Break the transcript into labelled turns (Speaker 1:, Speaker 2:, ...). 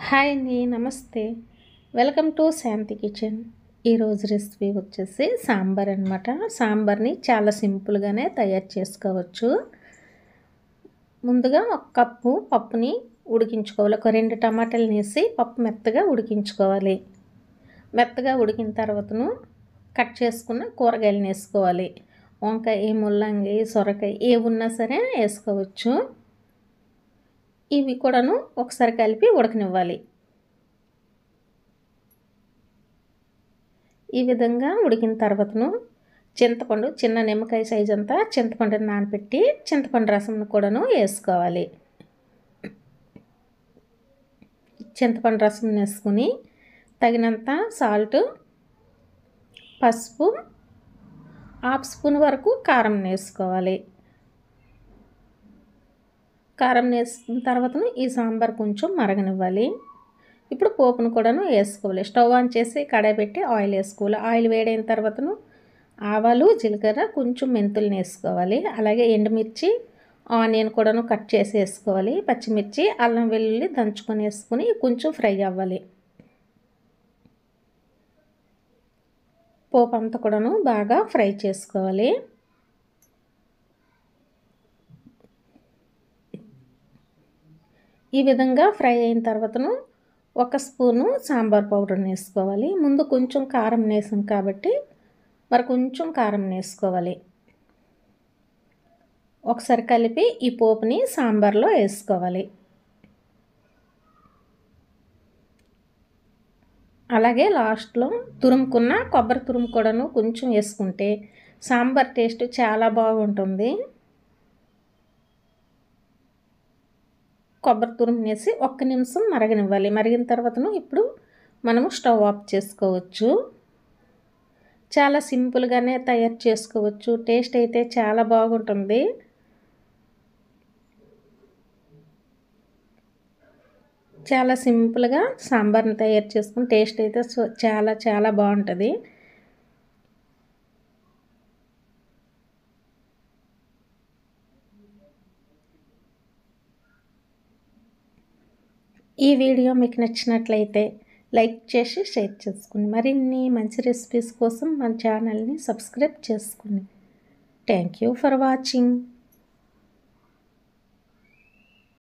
Speaker 1: Hi అండి, నమస్తే. Welcome to Shanti kitchen. ఈరోజు రెసిపీ వచ్చేసి సాంబార్ అనమాట. సాంబార్ని చాలా సింపుల్గానే తయారు చేసుకోవచ్చు. ముందుగా ఒక కప్పు పప్పుని ఉడికించుకోవాలి. ఒక 2 టమాటాలు వేసి పప్పు మెత్తగా ఉడికించుకోవాలి. మెత్తగా ఉడికిన తర్వాతను కట్ చేసుకున్న కూరగాయలను వేసుకోవాలి. వంకాయ, ముల్లంగి, సొరకాయ ఏ ఉన్నా సరే వేసుకోవచ్చు. ఇవి కూడాను ఒకసారి కలిపి ఉడకనివ్వాలి. ఈ విధంగా ఉడికిన తర్వాతను చింతపండు, చిన్న నిమ్మకాయ సైజ్ అంతా చింతపండుని నానబెట్టి చింతపండు రసంను కూడాను వేసుకోవాలి. చింతపండు రసం వేసుకుని తగినంత సాల్ట్, పసుపు, 1/2 స్పూన్ వరకు కారం వేసుకోవాలి. కారం వేసిన తర్వాతను ఈ సాంబార్ కొంచెం మరగనివ్వాలి. ఇప్పుడు పోపును కూడాను వేసుకోవాలి. స్టవ్ ఆన్ చేసి కడాయి పెట్టి ఆయిల్ వేసుకోవాలి. ఆయిల్ వేడైన తర్వాతను ఆవాలు, జీలకర్ర, కొంచెం మెంతులను వేసుకోవాలి. అలాగే ఎండుమిర్చి, ఆనియన్ కూడాను కట్ చేసి వేసుకోవాలి. పచ్చిమిర్చి, అల్లం వెల్లుల్లి దంచుకొని వేసుకొని కొంచెం ఫ్రై అవ్వాలి. పోపు అంతా కూడాను బాగా ఫ్రై చేసుకోవాలి. ఈ విధంగా ఫ్రై అయిన తర్వాతను 1 స్పూను సాంబార్ పౌడర్ని వేసుకోవాలి. ముందు కొంచెం కారం వేసాం కాబట్టి మరి కొంచెం కారం వేసుకోవాలి. ఒకసారి కలిపి ఈ పోపుని సాంబార్లో వేసుకోవాలి. అలాగే లాస్ట్లో తురుముకున్న కొబ్బరి తురుము కూడాను కొంచెం వేసుకుంటే సాంబార్ టేస్ట్ చాలా బాగుంటుంది. కొబ్బరి తురుము వేసి 1 నిమిషం మరగనివ్వాలి. మరిగిన తర్వాతను ఇప్పుడు మనము స్టవ్ ఆఫ్ చేసుకోవచ్చు. చాలా సింపుల్గానే తయారు చేసుకోవచ్చు. టేస్ట్ అయితే చాలా బాగుంటుంది. చాలా సింపుల్గా సాంబార్ని తయారు చేసుకుని టేస్ట్ అయితే చాలా చాలా బాగుంటుంది. ఈ వీడియో మీకు నచ్చినట్లయితే లైక్ చేసి షేర్ చేసుకుని మరిన్ని మంచి రెసిపీస్ కోసం మన ఛానల్ని సబ్స్క్రైబ్ చేసుకోండి. Thank you for watching.